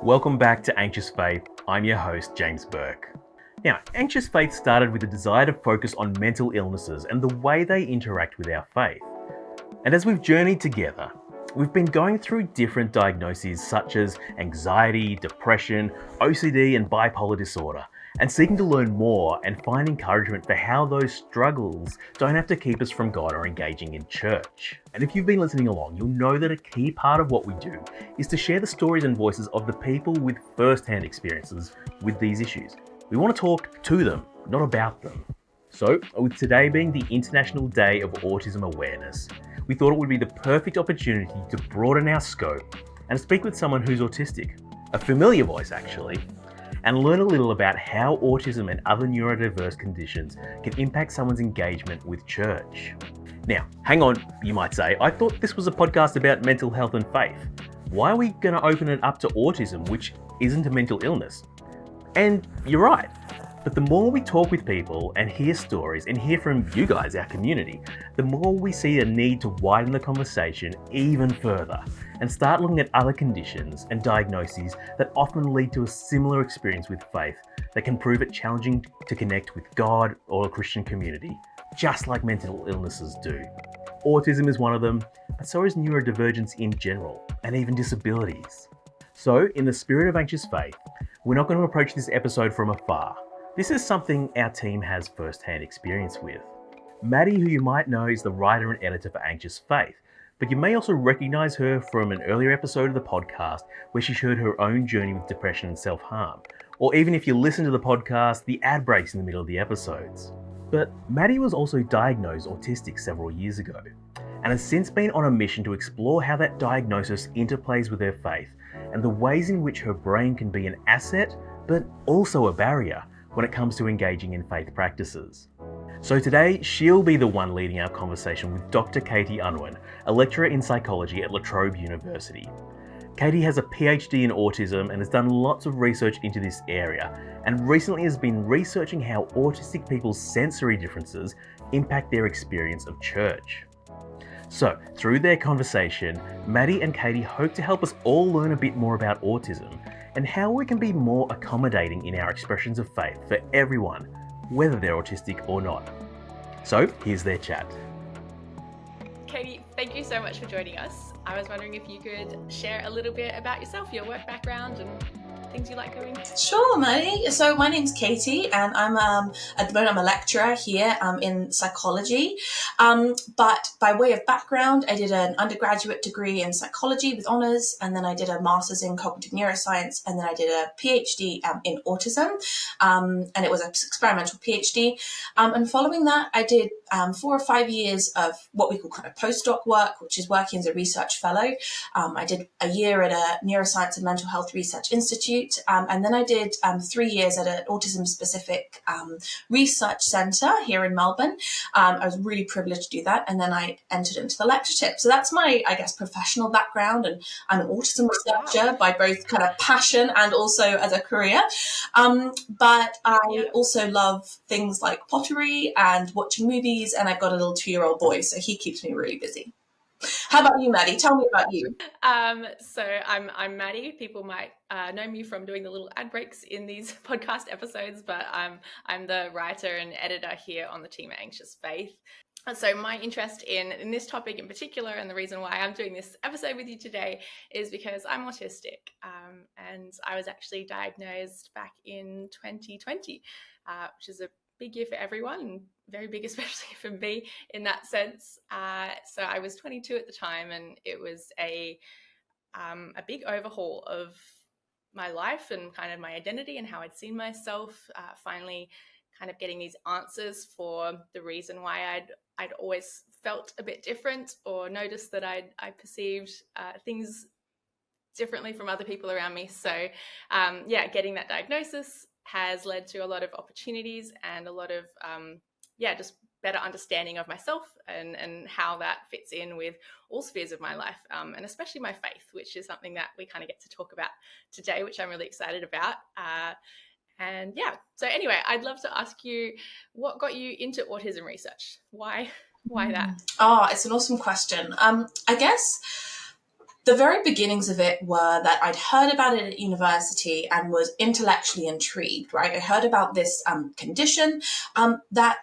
Welcome back to Anxious Faith. I'm your host, James Burke. Now, Anxious Faith started with a desire to focus on mental illnesses and the way they interact with our faith. And as we've journeyed together, we've been going through different diagnoses such as anxiety, depression, OCD, and bipolar disorder, and seeking to learn more and find encouragement for how those struggles don't have to keep us from God or engaging in church. And if you've been listening along, you'll know that a key part of what we do is to share the stories and voices of the people with first-hand experiences with these issues. We want to talk to them, not about them. So, with today being the International Day of Autism Awareness, we thought it would be the perfect opportunity to broaden our scope and speak with someone who's autistic, a familiar voice actually, and learn a little about how autism and other neurodiverse conditions can impact someone's engagement with church. Now, hang on, you might say, I thought this was a podcast about mental health and faith. Why are we going to open it up to autism, which isn't a mental illness? And you're right. But the more we talk with people and hear stories and hear from you guys, our community, the more we see a need to widen the conversation even further and start looking at other conditions and diagnoses that often lead to a similar experience with faith that can prove it challenging to connect with God or a Christian community, just like mental illnesses do. Autism is one of them, but so is neurodivergence in general, and even disabilities. So, in the spirit of Anxious Faith, we're not going to approach this episode from afar. This is something our team has first-hand experience with. Maddie, who you might know, is the writer and editor for Anxious Faith, but you may also recognise her from an earlier episode of the podcast where she shared her own journey with depression and self-harm, or even if you listen to the podcast, the ad breaks in the middle of the episodes. But Maddie was also diagnosed autistic several years ago, and has since been on a mission to explore how that diagnosis interplays with her faith and the ways in which her brain can be an asset, but also a barrier when it comes to engaging in faith practices. So today, she'll be the one leading our conversation with Dr. Katie Unwin, a lecturer in psychology at La Trobe University. Katie has a PhD in autism and has done lots of research into this area, and recently has been researching how autistic people's sensory differences impact their experience of church. So, through their conversation, Maddie and Katie hope to help us all learn a bit more about autism and how we can be more accommodating in our expressions of faith for everyone, whether they're autistic or not. So, here's their chat. Katie, thank you so much for joining us. I was wondering if you could share a little bit about yourself, your work background and things you like doing. Sure, Maddie. So my name's Katie, and I'm at the moment I'm a lecturer here in psychology. But by way of background, I did an undergraduate degree in psychology with honours, and then I did a master's in cognitive neuroscience, and then I did a PhD in autism, and it was an experimental PhD. And following that, I did 4 or 5 years of what we call kind of postdoc work, which is working as a research fellow. I did a year at a neuroscience and mental health research institute. And then I did 3 years at an autism-specific research centre here in Melbourne. I was really privileged to do that, and then I entered into the lectureship. So that's my, I guess, professional background, and I'm an autism researcher by both kind of passion and also as a career. But I also love things like pottery and watching movies, and I've got a little 2-year-old boy, so he keeps me really busy. How about you, Maddie? Tell me about you. So I'm Maddie. People might know me from doing the little ad breaks in these podcast episodes, but I'm the writer and editor here on the team at Anxious Faith. So my interest in this topic in particular, and the reason why I'm doing this episode with you today, is because I'm autistic, and I was actually diagnosed back in 2020, which is a big year for everyone, and very big especially for me in that sense. So I was 22 at the time, and it was a big overhaul of my life and kind of my identity and how I'd seen myself, finally kind of getting these answers for the reason why I'd always felt a bit different, or noticed that I perceived things differently from other people around me. So getting that diagnosis has led to a lot of opportunities and a lot of just better understanding of myself and how that fits in with all spheres of my life, and especially my faith, which is something that we kind of get to talk about today, which I'm really excited about. So anyway, I'd love to ask you, what got you into autism research? Why that? Oh, it's an awesome question. I guess The very beginnings of it were that I'd heard about it at university and was intellectually intrigued, right? I heard about this condition that,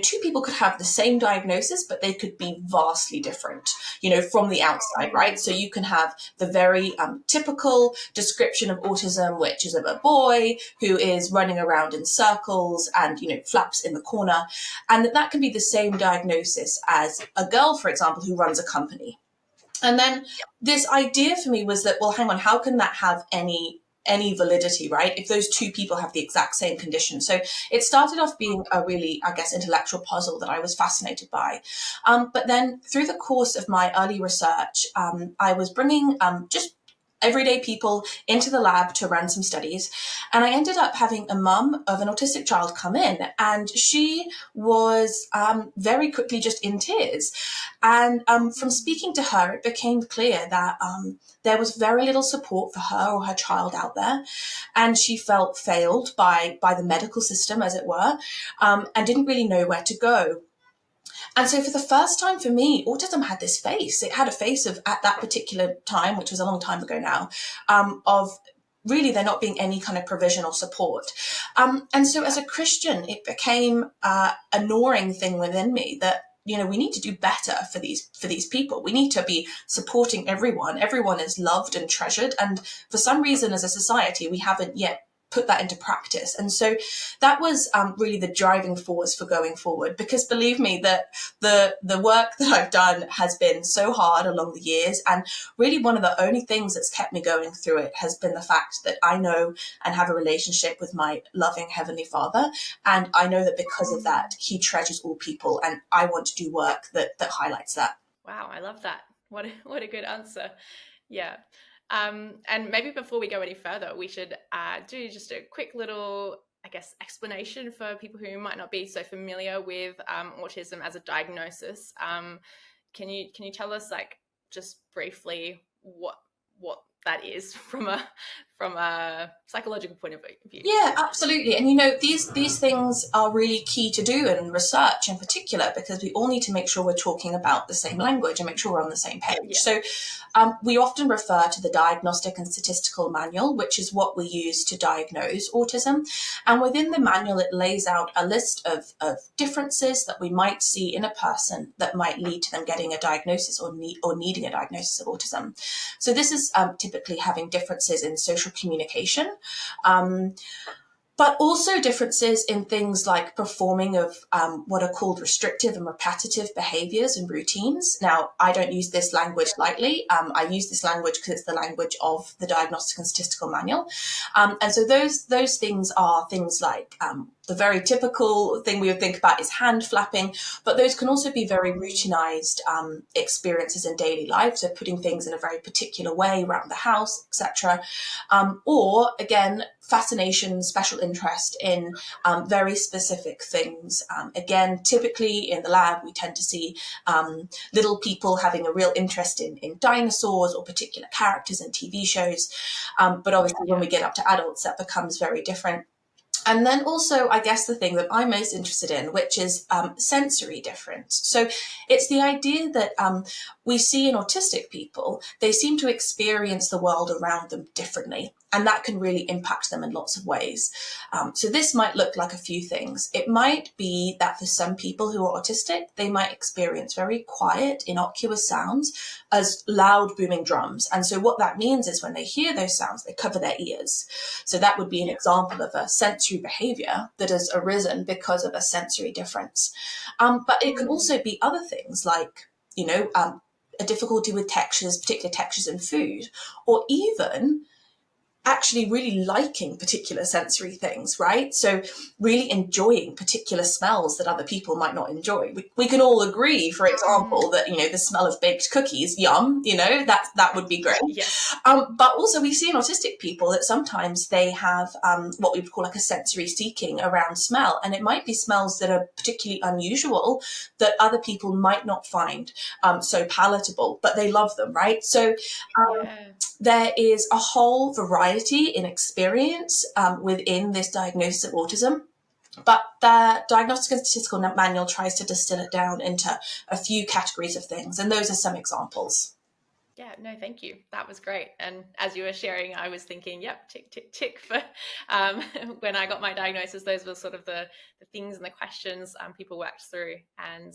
two people could have the same diagnosis, but they could be vastly different, from the outside, right? So you can have the very typical description of autism, which is of a boy who is running around in circles and, flaps in the corner. And that can be the same diagnosis as a girl, for example, who runs a company. And then this idea for me was that, well, hang on, how can that have any validity, right? If those two people have the exact same condition. So it started off being a really, I guess, intellectual puzzle that I was fascinated by. But then through the course of my early research, I was bringing just everyday people into the lab to run some studies. And I ended up having a mum of an autistic child come in, and she was very quickly just in tears. And from speaking to her, it became clear that there was very little support for her or her child out there. And she felt failed by the medical system, as it were, and didn't really know where to go. And so for the first time for me, autism had this face. It had a face of, at that particular time, which was a long time ago now, of really there not being any kind of provisional support. And so as a Christian, it became a gnawing thing within me that, we need to do better for these people. We need to be supporting everyone. Everyone is loved and treasured. And for some reason, as a society, we haven't yet put that into practice. And so that was really the driving force for going forward, because believe me that the work that I've done has been so hard along the years, and really one of the only things that's kept me going through it has been the fact that I know and have a relationship with my loving Heavenly Father, and I know that because of that he treasures all people, and I want to do work that highlights that. Wow, I love that. What a good answer. Yeah. And maybe before we go any further, we should do just a quick little, I guess, explanation for people who might not be so familiar with autism as a diagnosis. Can you tell us, like, just briefly what that is from a psychological point of view? Yeah, absolutely. And these things are really key to do in research in particular, because we all need to make sure we're talking about the same language and make sure we're on the same page. Yeah. So we often refer to the Diagnostic and Statistical Manual, which is what we use to diagnose autism. And within the manual, it lays out a list of differences that we might see in a person that might lead to them getting a diagnosis or needing a diagnosis of autism. So this is typically having differences in social communication, but also differences in things like performing of what are called restrictive and repetitive behaviors and routines. Now, I don't use this language lightly. I use this language because it's the language of the Diagnostic and Statistical Manual. And so those things are things like the very typical thing we would think about is hand flapping, but those can also be very routinized experiences in daily life, so putting things in a very particular way around the house, etc. Or, again, fascination, special interest in very specific things. Again, typically in the lab, we tend to see little people having a real interest in dinosaurs or particular characters in TV shows. But obviously, when we get up to adults, that becomes very different. And then also, I guess, the thing that I'm most interested in, which is sensory difference. So it's the idea that we see in autistic people, they seem to experience the world around them differently. And that can really impact them in lots of ways. So this might look like a few things. It might be that for some people who are autistic, they might experience very quiet, innocuous sounds as loud booming drums. And so what that means is when they hear those sounds, they cover their ears. So that would be an example of a sensory behavior that has arisen because of a sensory difference. But it can also be other things like, a difficulty with textures, particular textures in food, or even actually really liking particular sensory things, right? So really enjoying particular smells that other people might not enjoy. We can all agree, for example, that, the smell of baked cookies, yum, that would be great. Yes. But also we see in autistic people that sometimes they have what we would call like a sensory seeking around smell. And it might be smells that are particularly unusual that other people might not find so palatable, but they love them, right? So there is a whole variety in experience within this diagnosis of autism. But the Diagnostic and Statistical Manual tries to distill it down into a few categories of things, and those are some examples. Yeah, no, thank you. That was great. And as you were sharing, I was thinking, yep, tick, tick, tick. For when I got my diagnosis, those were sort of the things and the questions people worked through. And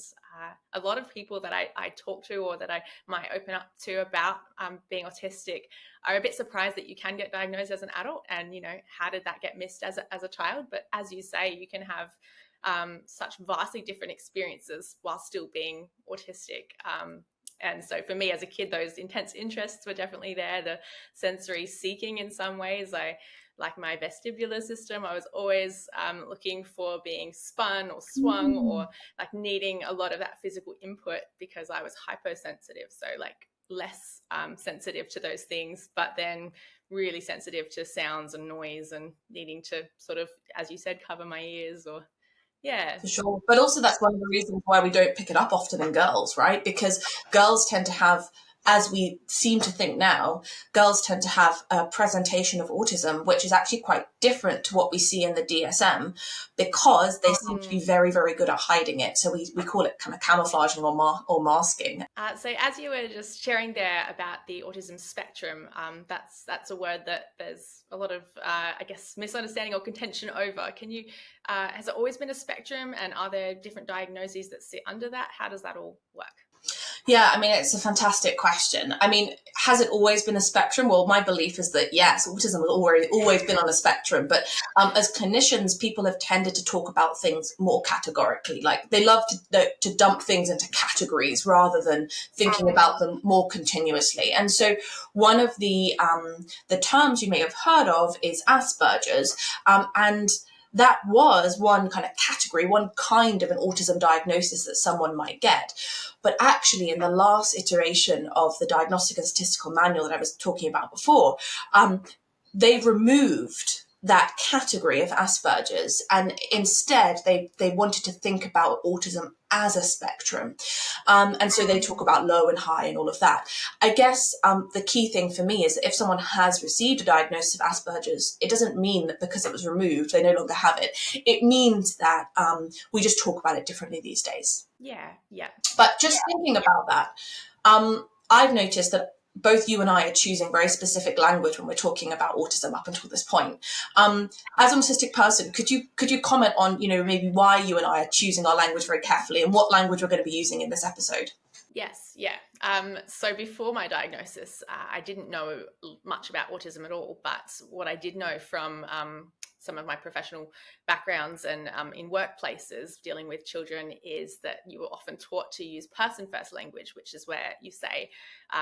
a lot of people that I talk to or that I might open up to about being autistic are a bit surprised that you can get diagnosed as an adult. And, how did that get missed as a child? But as you say, you can have such vastly different experiences while still being autistic. And so for me as a kid, those intense interests were definitely there. The sensory seeking in some ways, I like my vestibular system. I was always looking for being spun or swung or like needing a lot of that physical input because I was hypersensitive. So like less sensitive to those things, but then really sensitive to sounds and noise and needing to sort of, as you said, cover my ears or yeah. For sure. But also that's one of the reasons why we don't pick it up often in girls, right? Because girls tend to have, as we seem to think now, girls tend to have a presentation of autism, which is actually quite different to what we see in the DSM because they seem to be very, very good at hiding it. So we call it kind of camouflaging or masking. So as you were just sharing there about the autism spectrum, that's a word that there's a lot of, I guess, misunderstanding or contention over. Can you, has it always been a spectrum, and are there different diagnoses that sit under that? How does that all work? Yeah, I mean, it's a fantastic question. I mean, has it always been a spectrum? Well, my belief is that yes, autism has always been on a spectrum. But as clinicians, people have tended to talk about things more categorically. Like they love to dump things into categories rather than thinking about them more continuously. And so one of the terms you may have heard of is Asperger's, and that was one kind of category, one kind of an autism diagnosis that someone might get. But actually, in the last iteration of the Diagnostic and Statistical Manual that I was talking about before, they've removed that category of Asperger's, and instead they wanted to think about autism as a spectrum. And so they talk about low and high and all of that. I guess the key thing for me is that if someone has received a diagnosis of Asperger's, it doesn't mean that because it was removed, they no longer have it. It means that we just talk about it differently these days. Yeah, yeah. But just thinking about that, I've noticed that both you and I are choosing very specific language when we're talking about autism up until this point. As an autistic person, could you comment on, maybe why you and I are choosing our language very carefully and what language we're going to be using in this episode? Yes, yeah. So before my diagnosis, I didn't know much about autism at all, but what I did know from some of my professional backgrounds and in workplaces dealing with children is that you were often taught to use person-first language, which is where you say,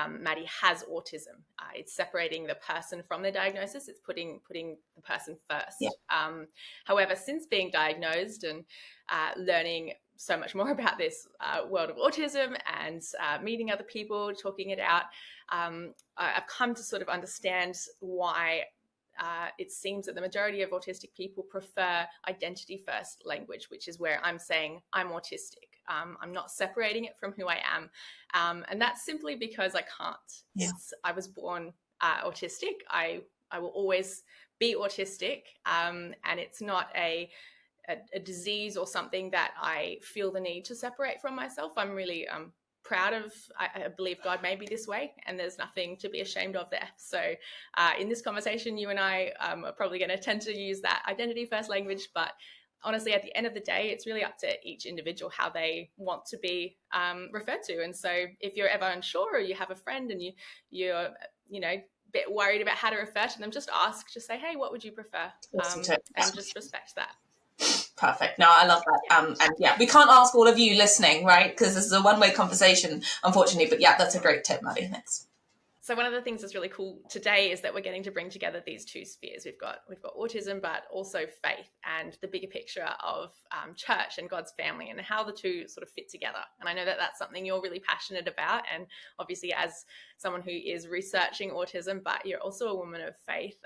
Maddie has autism. It's separating the person from their diagnosis. It's putting the person first. Yeah. However, since being diagnosed and learning so much more about this world of autism and meeting other people, talking it out, I've come to sort of understand why it seems that the majority of autistic people prefer identity first language, which is where I'm saying I'm autistic. I'm not separating it from who I am. And that's simply because I can't. Yeah. I was born autistic. I will always be autistic. And it's not a disease or something that I feel the need to separate from myself. I'm really proud of, I believe God made me this way, and there's nothing to be ashamed of there. So in this conversation, you and I are probably going to tend to use that identity first language, but honestly, at the end of the day, it's really up to each individual how they want to be referred to. And so if you're ever unsure or you have a friend and you're a bit worried about how to refer to them, just ask, just say, hey, what would you prefer? And just respect that. Perfect. No, I love that. And yeah, we can't ask all of you listening, right? Because this is a one-way conversation, unfortunately. But yeah, that's a great tip, Maddie. Thanks. So one of the things that's really cool today is that we're getting to bring together these two spheres. We've got autism, but also faith and the bigger picture of church and God's family and how the two sort of fit together. And I know that that's something you're really passionate about. And obviously as someone who is researching autism, but you're also a woman of faith.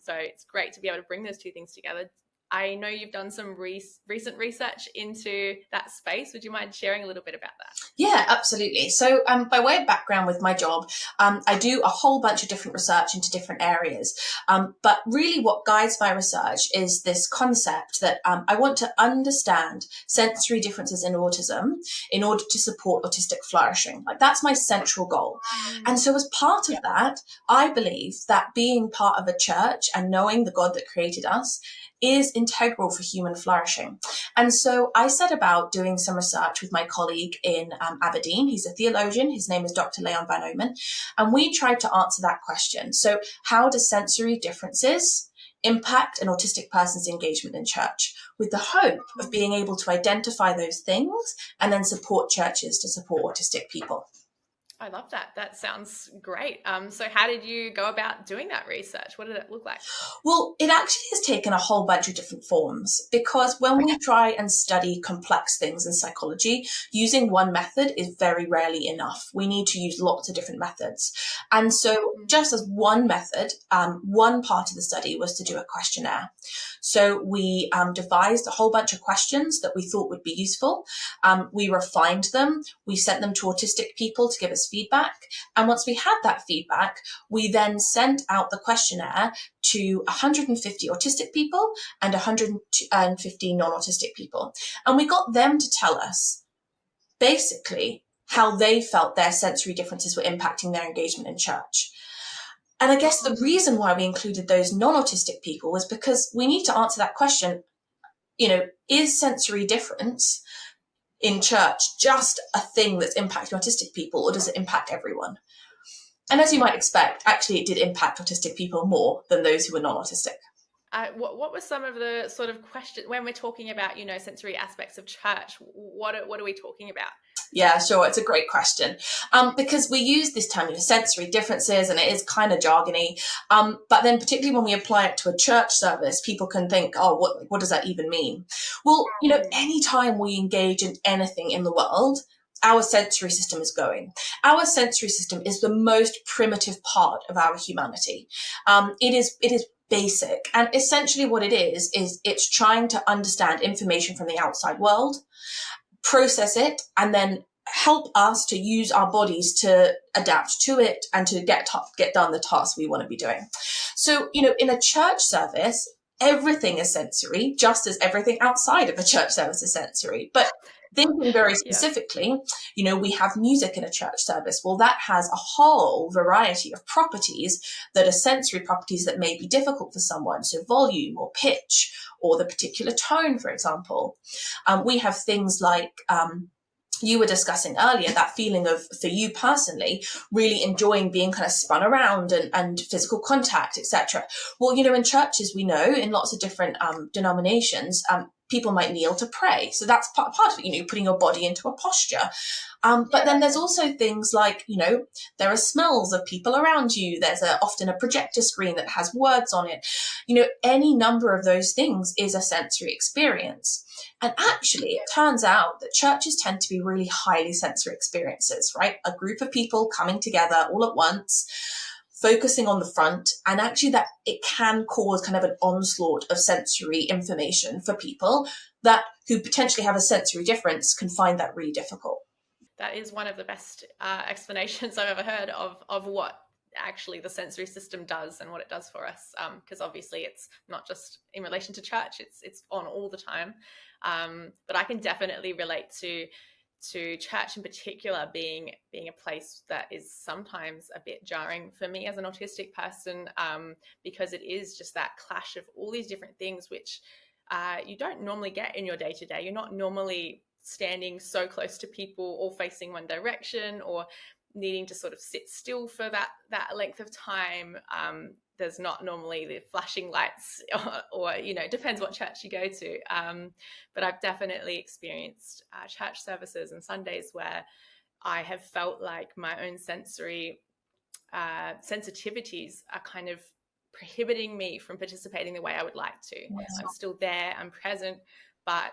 So it's great to be able to bring those two things together. I know you've done some recent research into that space. Would you mind sharing a little bit about that? Yeah, absolutely. So by way of background with my job, I do a whole bunch of different research into different areas. But really what guides my research is this concept that I want to understand sensory differences in autism in order to support autistic flourishing. Like that's my central goal. And so as part of that, I believe that being part of a church and knowing the God that created us is integral for human flourishing. And so I set about doing some research with my colleague in Aberdeen. He's a theologian. His name is Dr. Leon Van Omen. And we tried to answer that question. So how do sensory differences impact an autistic person's engagement in church, with the hope of being able to identify those things and then support churches to support autistic people? I love that. That sounds great. So how did you go about doing that research? What did it look like? Well, it actually has taken a whole bunch of different forms, because when we try and study complex things in psychology, using one method is very rarely enough. We need to use lots of different methods. And so just as one method, one part of the study was to do a questionnaire. So we devised a whole bunch of questions that we thought would be useful. We refined them. We sent them to autistic people to give us feedback. And once we had that feedback, we then sent out the questionnaire to 150 autistic people and 150 non-autistic people. And we got them to tell us basically how they felt their sensory differences were impacting their engagement in church. And I guess the reason why we included those non-autistic people was because we need to answer that question, is sensory difference in church just a thing that's impacting autistic people, or does it impact everyone? And as you might expect, actually it did impact autistic people more than those who were non-autistic. What were some of the sort of questions when we're talking about, sensory aspects of church? What are we talking about? Yeah, sure. It's a great question. Because we use this term, sensory differences, and it is kind of jargony. But then particularly when we apply it to a church service, people can think, oh, what does that even mean? Well, anytime we engage in anything in the world, our sensory system is going. Our sensory system is the most primitive part of our humanity. It is basic. And essentially what it is it's trying to understand information from the outside world, process it, and then help us to use our bodies to adapt to it and to get done the tasks we want to be doing. So, in a church service, everything is sensory, just as everything outside of a church service is sensory. But thinking very specifically, we have music in a church service. Well, that has a whole variety of properties that are sensory properties that may be difficult for someone. So volume or pitch or the particular tone, for example. We have things like, you were discussing earlier, that feeling of, for you personally, really enjoying being kind of spun around and physical contact, etc. Well, in churches, we know in lots of different denominations, people might kneel to pray. So that's part of it, putting your body into a posture. But then there's also things like, there are smells of people around you. There's often a projector screen that has words on it. Any number of those things is a sensory experience. And actually, it turns out that churches tend to be really highly sensory experiences, right? A group of people coming together all at once, focusing on the front, and actually that it can cause kind of an onslaught of sensory information for people who potentially have a sensory difference can find that really difficult. That is one of the best explanations I've ever heard of what actually the sensory system does and what it does for us, because obviously it's not just in relation to church, it's on all the time. But I can definitely relate to church in particular being a place that is sometimes a bit jarring for me as an autistic person, because it is just that clash of all these different things which you don't normally get in your day-to-day. You're not normally standing so close to people or facing one direction or needing to sort of sit still for that length of time. There's not normally the flashing lights or depends what church you go to. But I've definitely experienced church services and Sundays where I have felt like my own sensory sensitivities are kind of prohibiting me from participating the way I would like to. Wow. I'm still there, I'm present, but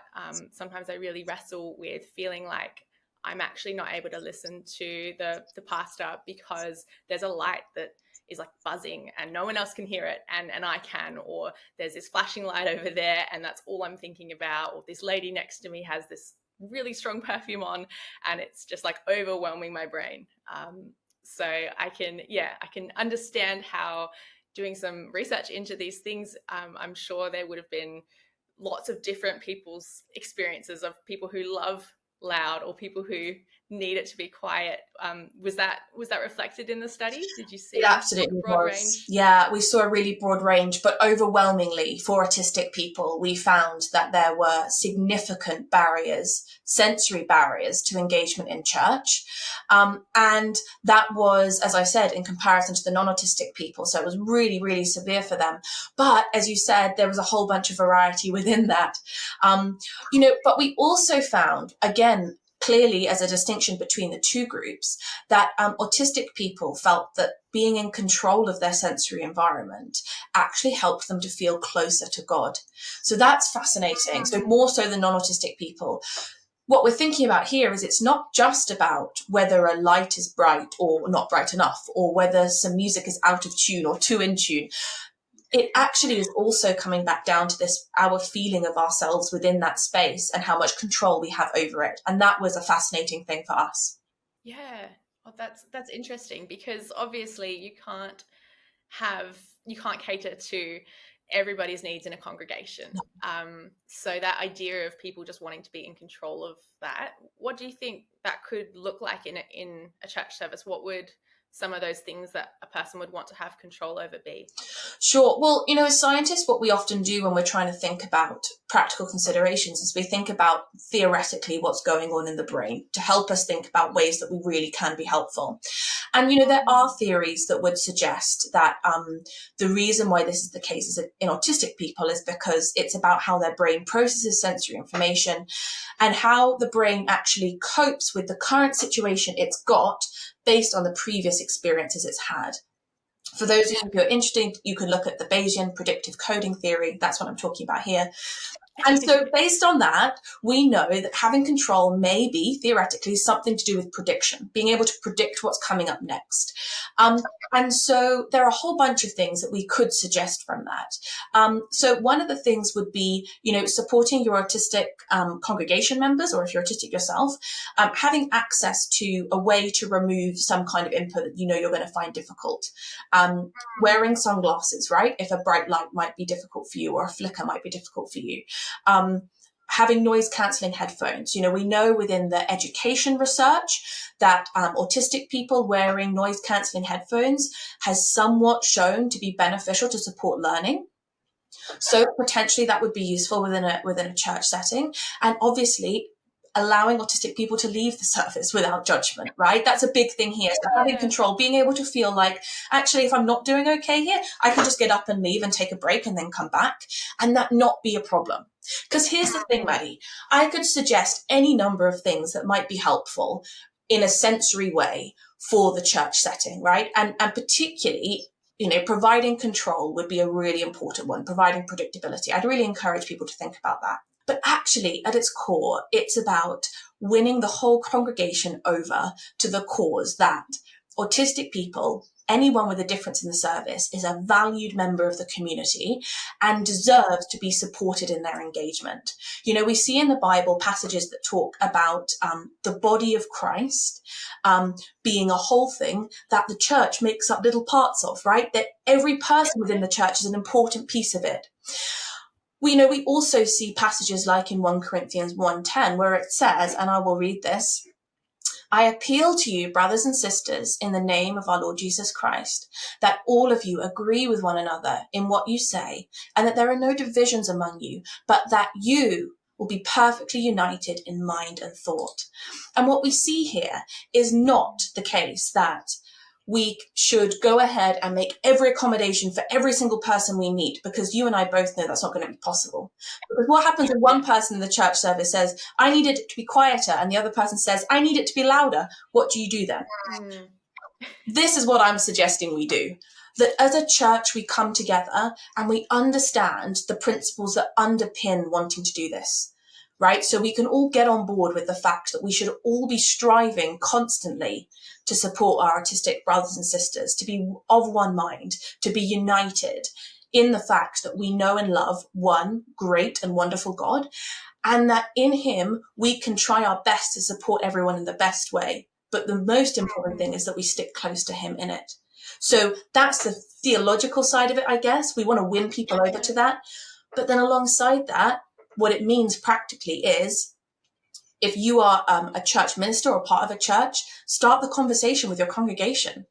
sometimes I really wrestle with feeling like I'm actually not able to listen to the pastor because there's a light that is like buzzing and no one else can hear it and I can, or there's this flashing light over there and that's all I'm thinking about, or this lady next to me has this really strong perfume on and it's just like overwhelming my brain. So I can understand how, doing some research into these things, I'm sure there would have been lots of different people's experiences of people who love loud or people who need it to be quiet. Was that reflected in the study? Did you see it absolutely a broad was range? Yeah, we saw a really broad range, but overwhelmingly for autistic people we found that there were significant barriers, sensory barriers to engagement in church, and that was, as I said, in comparison to the non-autistic people, so it was really, really severe for them. But as you said, there was a whole bunch of variety within that. But we also found, again, clearly as a distinction between the two groups, that autistic people felt that being in control of their sensory environment actually helped them to feel closer to God. So that's fascinating. So more so than non-autistic people. What we're thinking about here is it's not just about whether a light is bright or not bright enough, or whether some music is out of tune or too in tune. It actually is also coming back down to this, our feeling of ourselves within that space and how much control we have over it. And that was a fascinating thing for us. Yeah, well, that's interesting, because obviously you can't cater to everybody's needs in a congregation. So that idea of people just wanting to be in control of that, what do you think that could look like in a church service? What would some of those things that a person would want to have control over be? Sure. Well, as scientists, what we often do when we're trying to think about practical considerations is we think about theoretically what's going on in the brain to help us think about ways that we really can be helpful. And, there are theories that would suggest that the reason why this is the case is in autistic people is because it's about how their brain processes sensory information and how the brain actually copes with the current situation it's got based on the previous experiences it's had. For those of you who are interested, you can look at the Bayesian predictive coding theory. That's what I'm talking about here. And so based on that, we know that having control may be theoretically something to do with prediction, being able to predict what's coming up next. And so there are a whole bunch of things that we could suggest from that. So one of the things would be, supporting your autistic congregation members, or if you're autistic yourself, having access to a way to remove some kind of input that you're going to find difficult. Wearing sunglasses, right? If a bright light might be difficult for you, or a flicker might be difficult for you. Having noise cancelling headphones. We know within the education research that autistic people wearing noise cancelling headphones has somewhat shown to be beneficial to support learning. So potentially that would be useful within a church setting. And obviously allowing autistic people to leave the service without judgment, right? That's a big thing here. So having control, being able to feel like, actually, if I'm not doing okay here, I can just get up and leave and take a break and then come back, and that not be a problem. Because here's the thing, Maddie, I could suggest any number of things that might be helpful in a sensory way for the church setting, right? And particularly, providing control would be a really important one, providing predictability. I'd really encourage people to think about that. But actually, at its core, it's about winning the whole congregation over to the cause that autistic people, anyone with a difference in the service, is a valued member of the community and deserves to be supported in their engagement. We see in the Bible passages that talk about the body of Christ being a whole thing that the church makes up little parts of, right? That every person within the church is an important piece of it. We also see passages like in 1 Corinthians 1:10, where it says, and I will read this, I appeal to you, brothers and sisters, in the name of our Lord Jesus Christ, that all of you agree with one another in what you say, and that there are no divisions among you, but that you will be perfectly united in mind and thought. And what we see here is not the case that we should go ahead and make every accommodation for every single person we meet, because you and I both know that's not going to be possible. Because what happens if one person in the church service says, I need it to be quieter, and the other person says, I need it to be louder? What do you do then? This is what I'm suggesting we do. That as a church, we come together and we understand the principles that underpin wanting to do this. Right? So we can all get on board with the fact that we should all be striving constantly to support our autistic brothers and sisters, to be of one mind, to be united in the fact that we know and love one great and wonderful God, and that in him we can try our best to support everyone in the best way. But the most important thing is that we stick close to him in it. So that's the theological side of it, I guess. We want to win people over to that. But then alongside that, what it means practically is, if you are a church minister or part of a church, start the conversation with your congregation.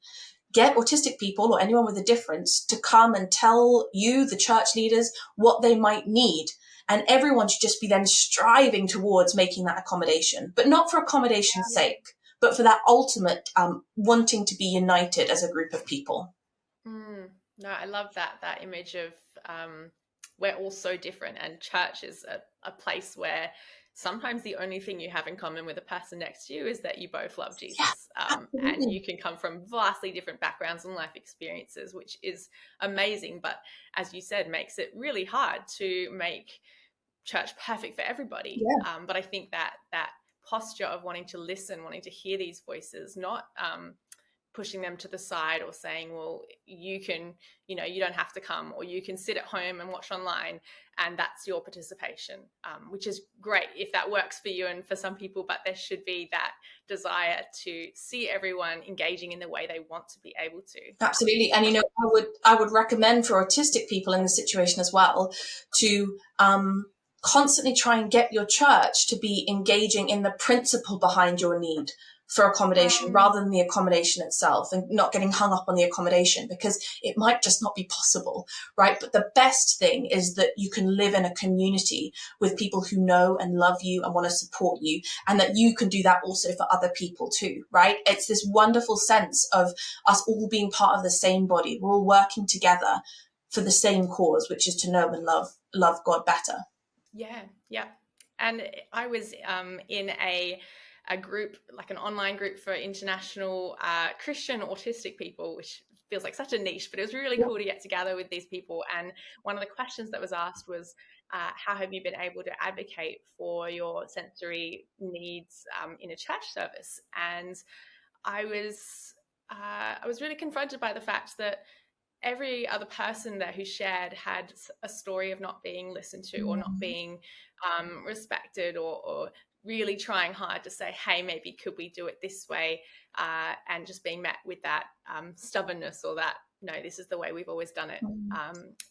Get autistic people or anyone with a difference to come and tell you, the church leaders, what they might need. And everyone should just be then striving towards making that accommodation, but not for accommodation's sake, but for that ultimate wanting to be united as a group of people. No, I love that image of we're all so different, and church is a place where sometimes the only thing you have in common with the person next to you is that you both love Jesus. And you can come from vastly different backgrounds and life experiences, which is amazing. But as you said, makes it really hard to make church perfect for everybody. Yeah. But I think that posture of wanting to listen, wanting to hear these voices, not pushing them to the side or saying, well, you don't have to come, or you can sit at home and watch online and that's your participation, which is great if that works for you and for some people, but there should be that desire to see everyone engaging in the way they want to be able to. Absolutely. And, I would recommend for autistic people in this situation as well to constantly try and get your church to be engaging in the principle behind your need for accommodation rather than the accommodation itself, and not getting hung up on the accommodation, because it might just not be possible, right? But the best thing is that you can live in a community with people who know and love you and want to support you, and that you can do that also for other people too, right? It's this wonderful sense of us all being part of the same body. We're all working together for the same cause, which is to know and love God better. Yeah. And I was in a group, like an online group for international Christian autistic people, which feels like such a niche, but it was really cool to get together with these people. And one of the questions that was asked was, how have you been able to advocate for your sensory needs in a church service? And I was really confronted by the fact that every other person there who shared had a story of not being listened to or not being respected, or really trying hard to say, hey, maybe could we do it this way, and just being met with that stubbornness, or that, no, this is the way we've always done it.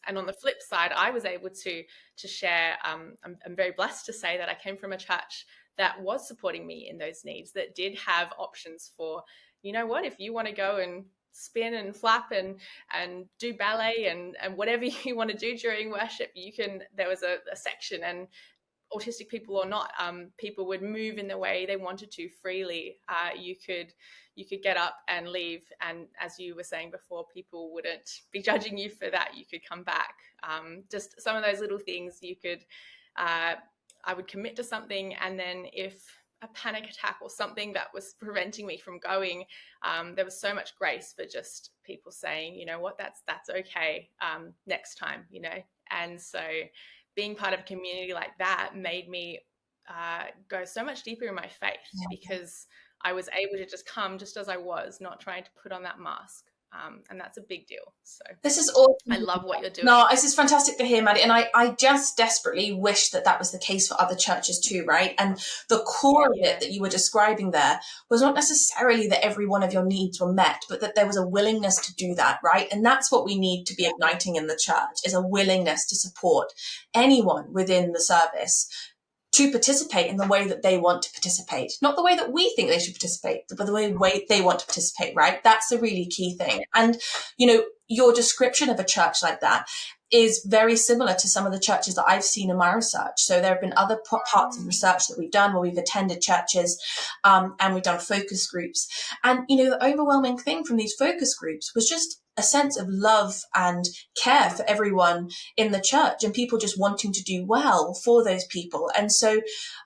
And on the flip side, I was able to share, I'm very blessed to say that I came from a church that was supporting me in those needs, that did have options for, you know what, if you want to go and spin and flap and do ballet and whatever you want to do during worship, you can. There was a section, and autistic people or not, people would move in the way they wanted to freely. You could get up and leave, and as you were saying before, people wouldn't be judging you for that. You could come back. Just some of those little things you could. I would commit to something, and then if a panic attack or something that was preventing me from going, there was so much grace for just people saying, you know what, that's okay, next time, and so being part of a community like that made me go so much deeper in my faith, because I was able to just come just as I was, not trying to put on that mask. And that's a big deal. So this is awesome. I love what you're doing. No, this is fantastic to hear, Maddie. And I just desperately wish that was the case for other churches too, right? And the core of it that you were describing there was not necessarily that every one of your needs were met, but that there was a willingness to do that, right? And that's what we need to be igniting in the church, is a willingness to support anyone within the service to participate in the way that they want to participate. Not the way that we think they should participate, but the way they want to participate, right? That's a really key thing. And, your description of a church like that is very similar to some of the churches that I've seen in my research. So there have been other parts of research that we've done where we've attended churches and we've done focus groups. And, the overwhelming thing from these focus groups was just a sense of love and care for everyone in the church, and people just wanting to do well for those people. And so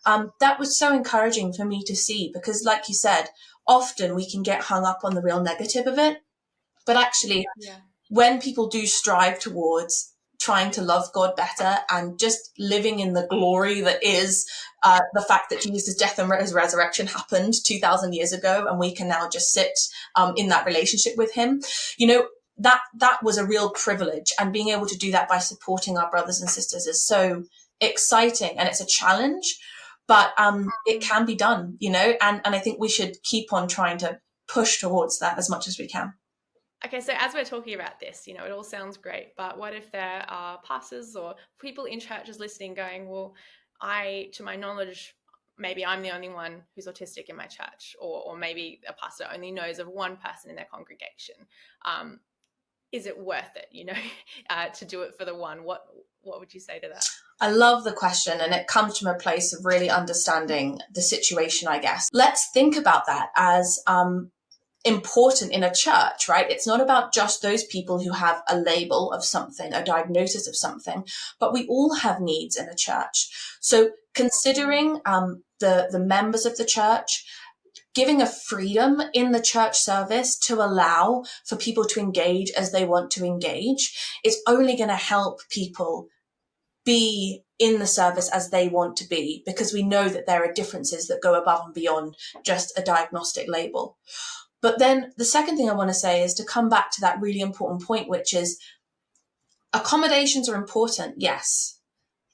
that was so encouraging for me to see, because like you said, often we can get hung up on the real negative of it. But actually, when people do strive towards trying to love God better and just living in the glory that is the fact that Jesus' death and his resurrection happened 2,000 years ago, and we can now just sit in that relationship with him. That was a real privilege, and being able to do that by supporting our brothers and sisters is so exciting, and it's a challenge, but it can be done, and I think we should keep on trying to push towards that as much as we can. Okay, so as we're talking about this, it all sounds great, but what if there are pastors or people in churches listening going, well, to my knowledge, maybe I'm the only one who's autistic in my church, or maybe a pastor only knows of one person in their congregation. Is it worth it, to do it for the one? What would you say to that? I love the question, and it comes from a place of really understanding the situation, I guess. Let's think about that as important in a church, right? It's not about just those people who have a label of something, a diagnosis of something, but we all have needs in a church. So considering the members of the church, giving a freedom in the church service to allow for people to engage as they want to engage, is only going to help people be in the service as they want to be, because we know that there are differences that go above and beyond just a diagnostic label. But then the second thing I want to say is to come back to that really important point, which is accommodations are important. Yes,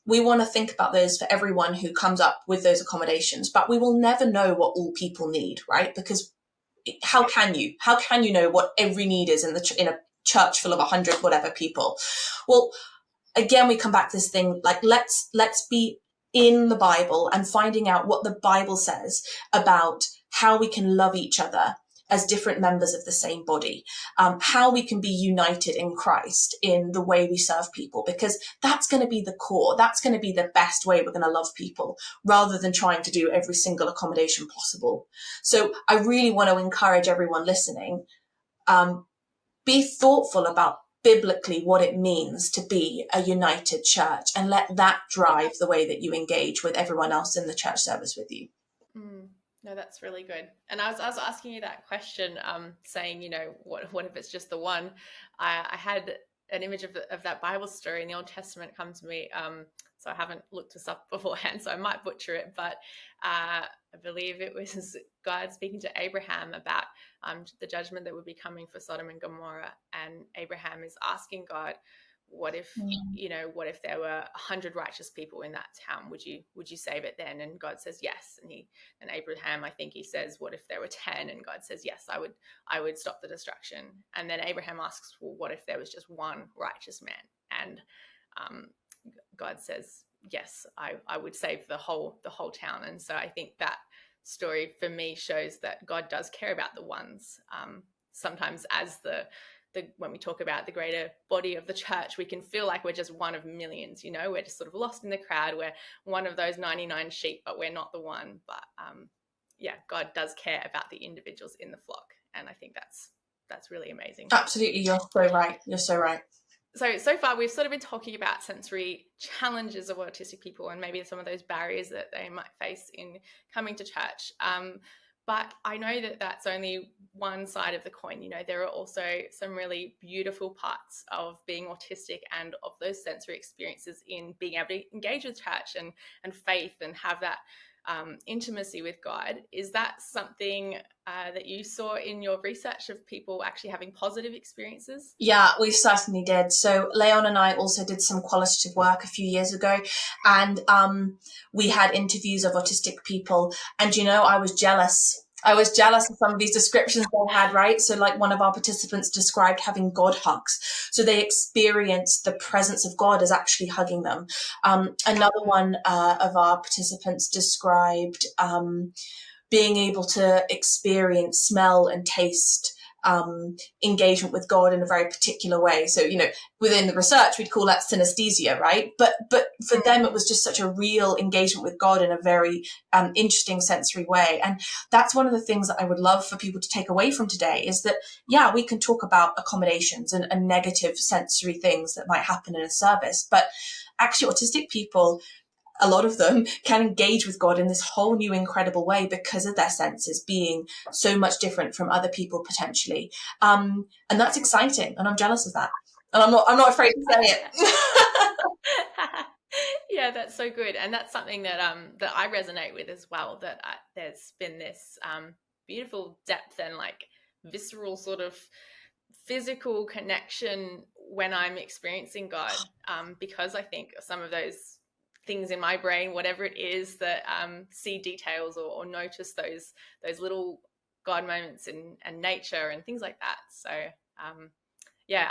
we want to think about those for everyone who comes up with those accommodations, but we will never know what all people need, right? Because how can you know what every need is in a church full of 100 whatever people? Well, again, we come back to this thing, like let's be in the Bible and finding out what the Bible says about how we can love each other as different members of the same body, how we can be united in Christ in the way we serve people, because that's going to be the core. That's going to be the best way we're going to love people, rather than trying to do every single accommodation possible. So I really want to encourage everyone listening, be thoughtful about biblically what it means to be a united church, and let that drive the way that you engage with everyone else in the church service with you. No, that's really good. And I was asking you that question, saying, what if it's just the one? I had an image of that Bible story in the Old Testament come to me. So I haven't looked this up beforehand, so I might butcher it. But I believe it was God speaking to Abraham about the judgment that would be coming for Sodom and Gomorrah. And Abraham is asking God, what if there were 100 righteous people in that town? Would you save it then? And God says yes. And Abraham, I think he says, what if there were 10? And God says yes, I would stop the destruction. And then Abraham asks, well, what if there was just one righteous man? And God says yes, I would save the whole town. And so I think that story for me shows that God does care about the ones. Sometimes as when we talk about the greater body of the church, we can feel like we're just one of millions, we're just sort of lost in the crowd. We're one of those 99 sheep, but we're not the one. But God does care about the individuals in the flock. And I think that's really amazing. Absolutely. You're so right. So far we've sort of been talking about sensory challenges of autistic people, and maybe some of those barriers that they might face in coming to church. But I know that that's only one side of the coin. There are also some really beautiful parts of being autistic and of those sensory experiences in being able to engage with church and faith and have that intimacy with God. Is that something that you saw in your research of people actually having positive experiences? Yeah, we certainly did. So Leon and I also did some qualitative work a few years ago, and we had interviews of autistic people, and I was jealous. Of some of these descriptions they had, right? So like one of our participants described having God hugs. So they experienced the presence of God as actually hugging them. Another one of our participants described being able to experience smell and taste engagement with God in a very particular way. So, within the research, we'd call that synesthesia, right? But for them, it was just such a real engagement with God in a very interesting sensory way. And that's one of the things that I would love for people to take away from today, is that, we can talk about accommodations and negative sensory things that might happen in a service, but actually autistic people, a lot of them can engage with God in this whole new incredible way because of their senses being so much different from other people potentially. And that's exciting. And I'm jealous of that. And I'm not afraid to say it. Yeah, that's so good, and that's something that that I resonate with as well. That there's been this beautiful depth and like visceral sort of physical connection when I'm experiencing God, because I think some of those things in my brain, whatever it is that see details or notice those little God moments in nature and things like that. So yeah,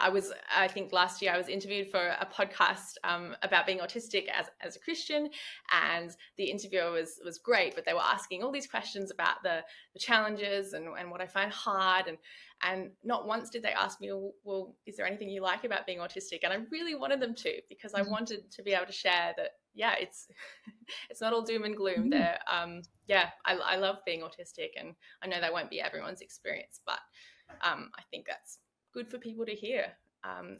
I think last year I was interviewed for a podcast about being autistic as a Christian, and the interviewer was great, but they were asking all these questions about the challenges and what I find hard, and not once did they ask me, well, is there anything you like about being autistic? And I really wanted them to, because I wanted to be able to share that, yeah, it's not all doom and gloom there. Yeah, I love being autistic, and I know that won't be everyone's experience, but I think that's good for people to hear,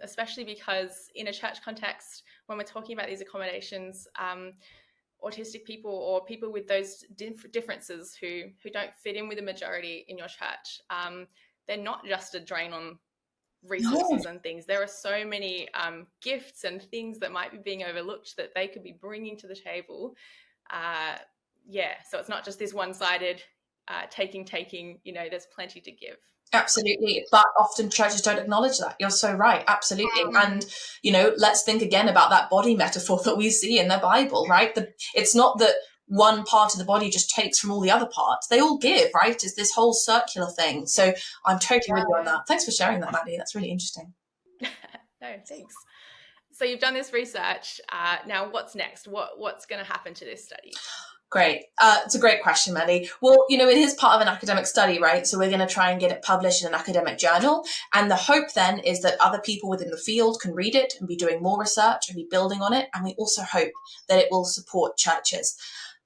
especially because in a church context, when we're talking about these accommodations, autistic people or people with those differences who don't fit in with the majority in your church, they're not just a drain on resources and things. There are so many gifts and things that might be being overlooked that they could be bringing to the table. So it's not just this one-sided taking, there's plenty to give. Absolutely. But often churches don't acknowledge that. You're so right. Absolutely. And, let's think again about that body metaphor that we see in the Bible, right? It's not that one part of the body just takes from all the other parts. They all give, right? It's this whole circular thing. So I'm totally with you on that. Thanks for sharing that, Maddie. That's really interesting. No, thanks. So you've done this research. Now what's next? What's going to happen to this study? Great. It's a great question, Maddie. Well, it is part of an academic study, right? So we're going to try and get it published in an academic journal. And the hope then is that other people within the field can read it and be doing more research and be building on it. And we also hope that it will support churches.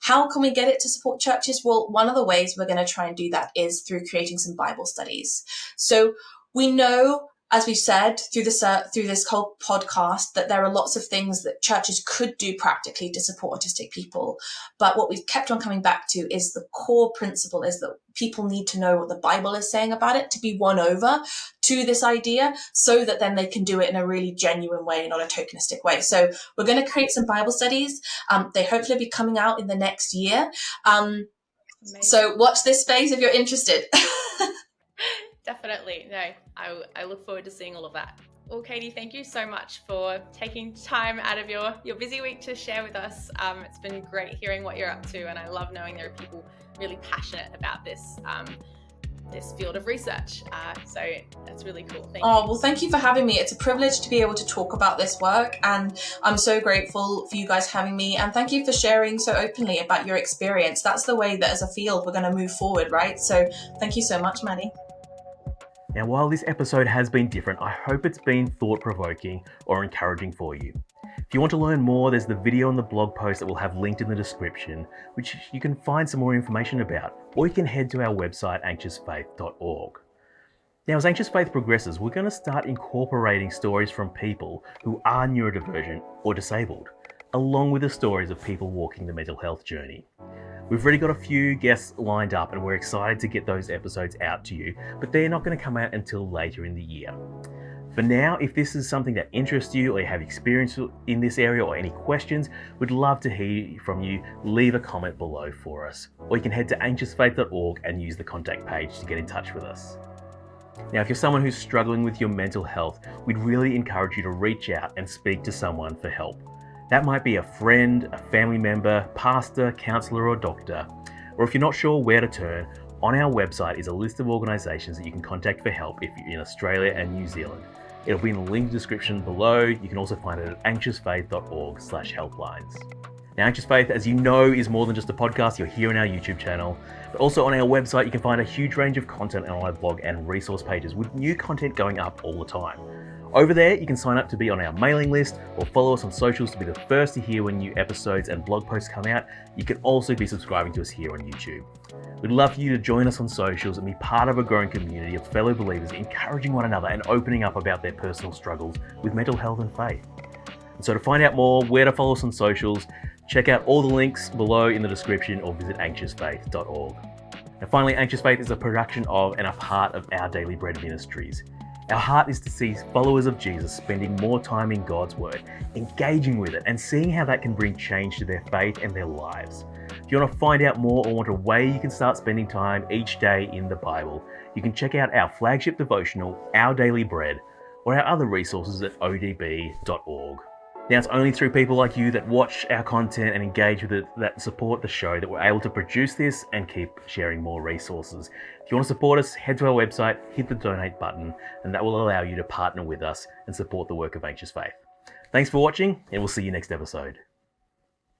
How can we get it to support churches? Well, one of the ways we're going to try and do that is through creating some Bible studies. So we know, as we've said through this whole podcast, that there are lots of things that churches could do practically to support autistic people. But what we've kept on coming back to is the core principle is that people need to know what the Bible is saying about it to be won over to this idea, so that then they can do it in a really genuine way, not a tokenistic way. So we're going to create some Bible studies. They hopefully be coming out in the next year. So watch this space if you're interested. Definitely. No, I look forward to seeing all of that. Well, Katie, thank you so much for taking time out of your busy week to share with us. It's been great hearing what you're up to, and I love knowing there are people really passionate about this field of research. So that's really cool. Thank you. Well, thank you for having me. It's a privilege to be able to talk about this work, and I'm so grateful for you guys having me, and thank you for sharing so openly about your experience. That's the way that as a field we're going to move forward, right? So thank you so much, Maddie. Now, while this episode has been different, I hope it's been thought-provoking or encouraging for you. If you want to learn more, there's the video and the blog post that we'll have linked in the description, which you can find some more information about, or you can head to our website, anxiousfaith.org. Now, as Anxious Faith progresses, we're going to start incorporating stories from people who are neurodivergent or disabled, along with the stories of people walking the mental health journey. We've already got a few guests lined up, and we're excited to get those episodes out to you, but they're not going to come out until later in the year. For now, if this is something that interests you, or you have experience in this area, or any questions, we'd love to hear from you. Leave a comment below for us, or you can head to anxiousfaith.org and use the contact page to get in touch with us. Now, if you're someone who's struggling with your mental health, we'd really encourage you to reach out and speak to someone for help. That might be a friend, a family member, pastor, counsellor, or doctor. Or if you're not sure where to turn, on our website is a list of organisations that you can contact for help if you're in Australia and New Zealand. It'll be in the link description below. You can also find it at anxiousfaith.org/helplines. Now, Anxious Faith, as you know, is more than just a podcast. You're here on our YouTube channel, but also on our website, you can find a huge range of content on our blog and resource pages with new content going up all the time. Over there, you can sign up to be on our mailing list or follow us on socials to be the first to hear when new episodes and blog posts come out. You can also be subscribing to us here on YouTube. We'd love for you to join us on socials and be part of a growing community of fellow believers encouraging one another and opening up about their personal struggles with mental health and faith. And so to find out more where to follow us on socials, check out all the links below in the description or visit anxiousfaith.org. And finally, Anxious Faith is a production of and a part of Our Daily Bread Ministries. Our heart is to see followers of Jesus spending more time in God's Word, engaging with it, and seeing how that can bring change to their faith and their lives. If you want to find out more or want a way you can start spending time each day in the Bible, you can check out our flagship devotional, Our Daily Bread, or our other resources at odb.org. Now, it's only through people like you that watch our content and engage with it, that support the show, that we're able to produce this and keep sharing more resources. If you want to support us, head to our website, hit the donate button, and that will allow you to partner with us and support the work of Anxious Faith. Thanks for watching, and we'll see you next episode.